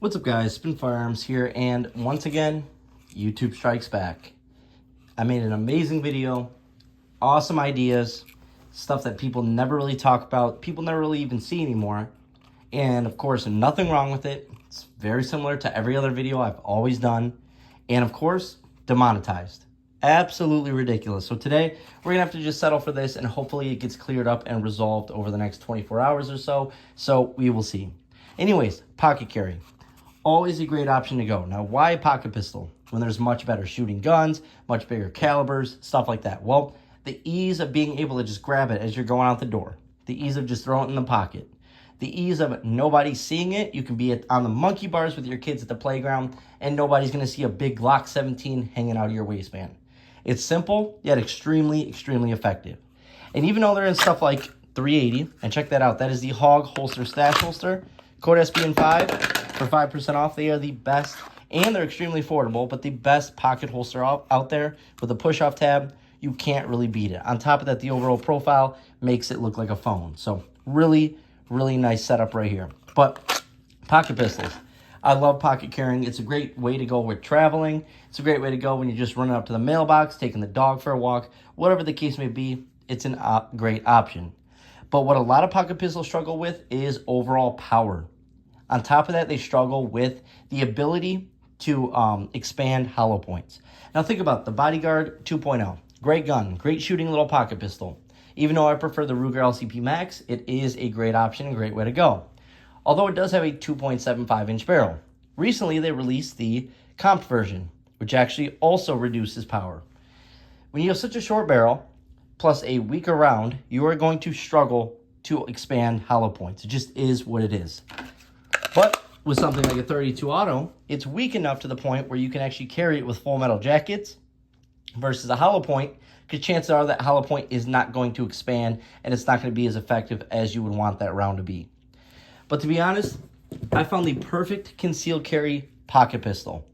What's up, guys? Spin Firearms here, and once again, YouTube strikes back. I made an amazing video, awesome ideas, stuff that people never really talk about, people never really even see anymore, and of course, nothing wrong with it. It's very similar to every other video I've always done, and of course, demonetized. Absolutely ridiculous. So today, we're gonna have to just settle for this, and hopefully it gets cleared up and resolved over the next 24 hours or so, so we will see. Anyways, pocket carry. Always a great option to go. Now, why pocket pistol when there's much better shooting guns, much bigger calibers, stuff like that? Well, the ease of being able to just grab it as you're going out the door, the ease of just throwing it in the pocket, the ease of nobody seeing it. You can be on the monkey bars with your kids at the playground, and nobody's going to see a big Glock 17 hanging out of your waistband. It's simple, yet extremely, extremely effective. And even though they're in stuff like 380, and check that out, that is the Hog Holster Stash Holster, code SBN5 for 5% off. They are the best, and they're extremely affordable, but the best pocket holster out there with a push-off tab. You can't really beat it. On top of that, the overall profile makes it look like a phone. So really, really nice setup right here. But pocket pistols. I love pocket carrying. It's a great way to go with traveling. It's a great way to go when you're just running up to the mailbox, taking the dog for a walk, whatever the case may be. It's a great option. But what a lot of pocket pistols struggle with is overall power. On top of that, they struggle with the ability to expand hollow points. Now think about the Bodyguard 2.0. Great gun, great shooting little pocket pistol. Even though I prefer the Ruger LCP Max, it is a great option and great way to go. Although it does have a 2.75-inch barrel. Recently, they released the comped version, which actually also reduces power. When you have such a short barrel, plus a weaker round, you are going to struggle to expand hollow points. It just is what it is. But with something like a 32 auto, it's weak enough to the point where you can actually carry it with full metal jackets versus a hollow point, because chances are that hollow point is not going to expand and it's not going to be as effective as you would want that round to be. But to be honest, I found the perfect concealed carry pocket pistol,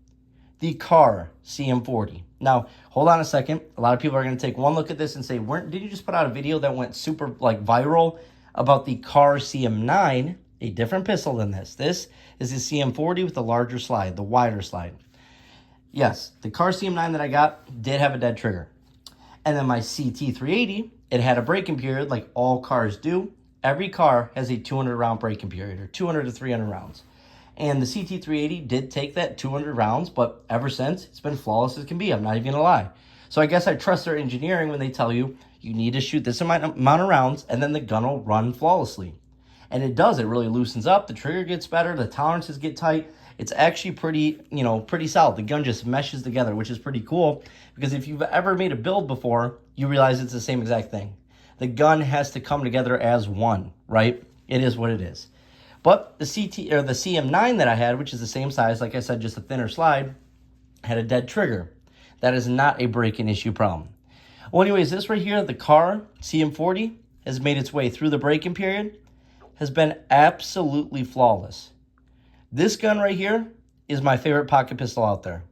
the Car CM40. Now, hold on a second. A lot of people are going to take one look at this and say, did you just put out a video that went super viral about the Car CM9? A different pistol than this. This is the CM40 with the larger slide, the wider slide. Yes, the Car CM9 that I got did have a dead trigger. And then my CT380, it had a break-in period like all cars do. Every car has a 200 round break-in period, or 200 to 300 rounds. And the CT380 did take that 200 rounds, but ever since, it's been flawless as can be. I'm not even gonna lie. So I guess I trust their engineering when they tell you, you need to shoot this amount of rounds and then the gun will run flawlessly. And it does. It really loosens up. The trigger gets better. The tolerances get tight. It's actually pretty solid. The gun just meshes together, which is pretty cool, because if you've ever made a build before, you realize it's the same exact thing. The gun has to come together as one, right? It is what it is. But the CM9 that I had, which is the same size, like I said, just a thinner slide, had a dead trigger. That is not a break-in issue problem. Well, anyways, this right here, the Car CM40, has made its way through the break-in period, has been absolutely flawless. This gun right here is my favorite pocket pistol out there.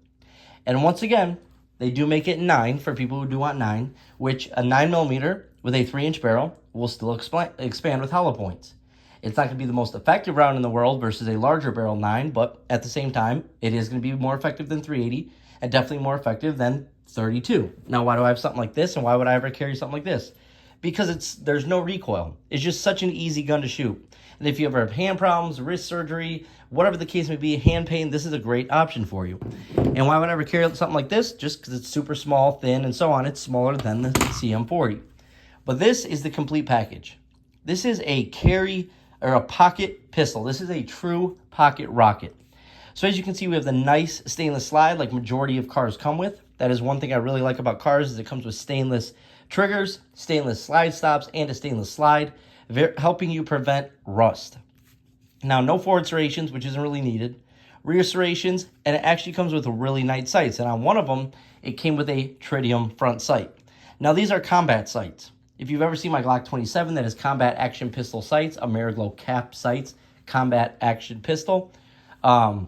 And once again, they do make it 9 for people who do want 9, which a 9mm with a 3-inch barrel will still expand with hollow points. It's not going to be the most effective round in the world versus a larger barrel 9, but at the same time, it is going to be more effective than 380 and definitely more effective than 32. Now, why do I have something like this, and why would I ever carry something like this? Because there's no recoil. It's just such an easy gun to shoot. And if you ever have hand problems, wrist surgery, whatever the case may be, hand pain, this is a great option for you. And why would I ever carry something like this? Just because it's super small, thin, and so on. It's smaller than the CM40. But this is the complete package. This is a carry or a pocket pistol. This is a true pocket rocket. So as you can see, we have the nice stainless slide like majority of cars come with. That is one thing I really like about cars, is it comes with stainless triggers, stainless slide stops, and a stainless slide, helping you prevent rust. Now, no forward serrations, which isn't really needed. Rear serrations, and it actually comes with really nice sights. And on one of them, it came with a tritium front sight. Now, these are combat sights. If you've ever seen my Glock 27, that is combat action pistol sights, Ameriglow cap sights, combat action pistol. What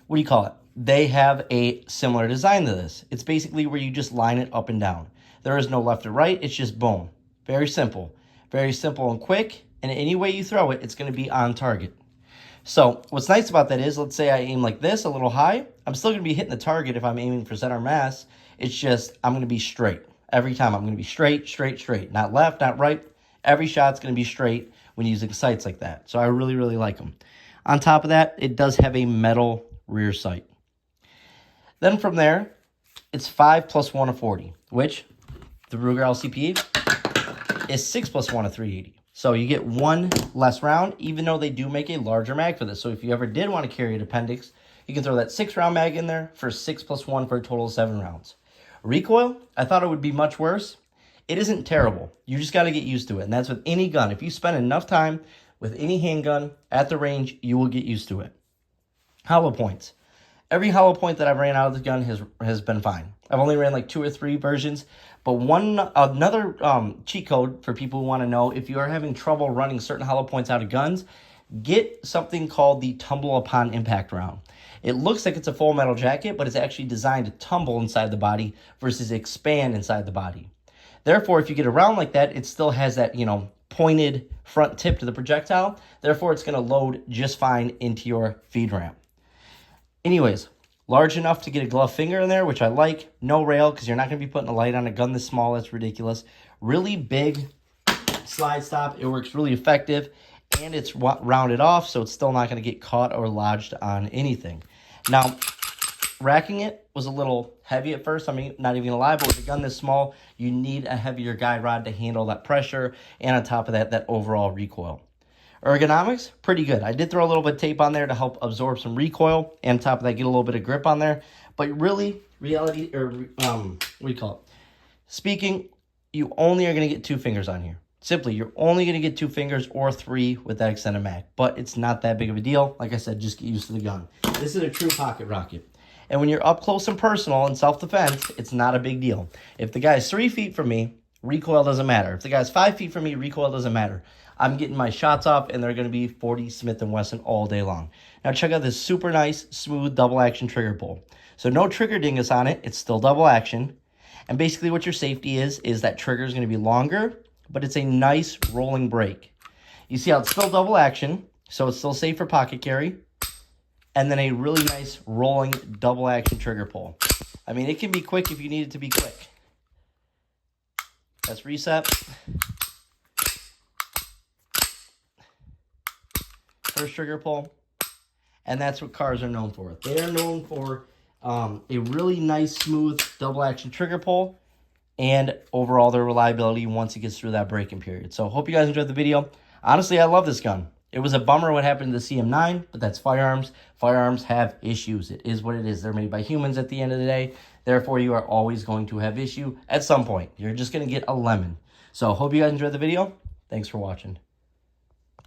do you call it? They have a similar design to this. It's basically where you just line it up and down. There is no left or right. It's just boom. Very simple and quick. And any way you throw it, it's going to be on target. So what's nice about that is, let's say I aim like this, a little high, I'm still going to be hitting the target if I'm aiming for center mass. It's just I'm going to be straight. Every time I'm going to be straight, straight, straight. Not left, not right. Every shot's going to be straight when using sights like that. So I really, really like them. On top of that, it does have a metal rear sight. Then from there, it's 5 plus 1 of 40, which the Ruger LCP is 6 plus 1 of 380. So you get one less round, even though they do make a larger mag for this. So if you ever did want to carry an appendix, you can throw that 6-round mag in there for 6 plus 1 for a total of 7 rounds. Recoil, I thought it would be much worse. It isn't terrible. You just got to get used to it. And that's with any gun. If you spend enough time with any handgun at the range, you will get used to it. Hollow points. Every hollow point that I've ran out of the gun has been fine. I've only ran like 2 or 3 versions. But another cheat code for people who want to know, if you are having trouble running certain hollow points out of guns, get something called the tumble upon impact round. It looks like it's a full metal jacket, but it's actually designed to tumble inside the body versus expand inside the body. Therefore, if you get a round like that, it still has that, pointed front tip to the projectile. Therefore, it's going to load just fine into your feed ramp. Anyways, large enough to get a glove finger in there, which I like. No rail, because you're not going to be putting a light on a gun this small. That's ridiculous. Really big slide stop. It works really effective, and it's rounded off, so it's still not going to get caught or lodged on anything. Now, racking it was a little heavy at first. I mean, not even going to lie, but with a gun this small, you need a heavier guide rod to handle that pressure, and on top of that, that overall recoil. Ergonomics, pretty good. I did throw a little bit of tape on there to help absorb some recoil, and on top of that, get a little bit of grip on there. But really, speaking, you only are going to get 2 fingers on here. Simply, you're only going to get 2 fingers or 3 with that extended mag. But it's not that big of a deal. Like I said, just get used to the gun. This is a true pocket rocket. And when you're up close and personal in self-defense, it's not a big deal. If the guy's 3 feet from me, recoil doesn't matter. If the guy's 5 feet from me, recoil doesn't matter. I'm getting my shots off, and they're going to be 40 Smith & Wesson all day long. Now check out this super nice, smooth double-action trigger pull. So no trigger dingus on it. It's still double action. And basically what your safety is that trigger is going to be longer, but it's a nice rolling break. You see how it's still double action, so it's still safe for pocket carry. And then a really nice rolling double action trigger pull. I mean, it can be quick if you need it to be quick. That's reset. First trigger pull. And that's what cars are known for. They are known for a really nice, smooth double action trigger pull, and overall their reliability once it gets through that braking period. So hope you guys enjoyed the video. Honestly, I love this gun. It was a bummer what happened to the CM9, but that's firearms. Firearms have issues. It is what it is. They're made by humans at the end of the day. Therefore, you are always going to have issue at some point. You're just going to get a lemon. So hope you guys enjoyed the video. Thanks for watching.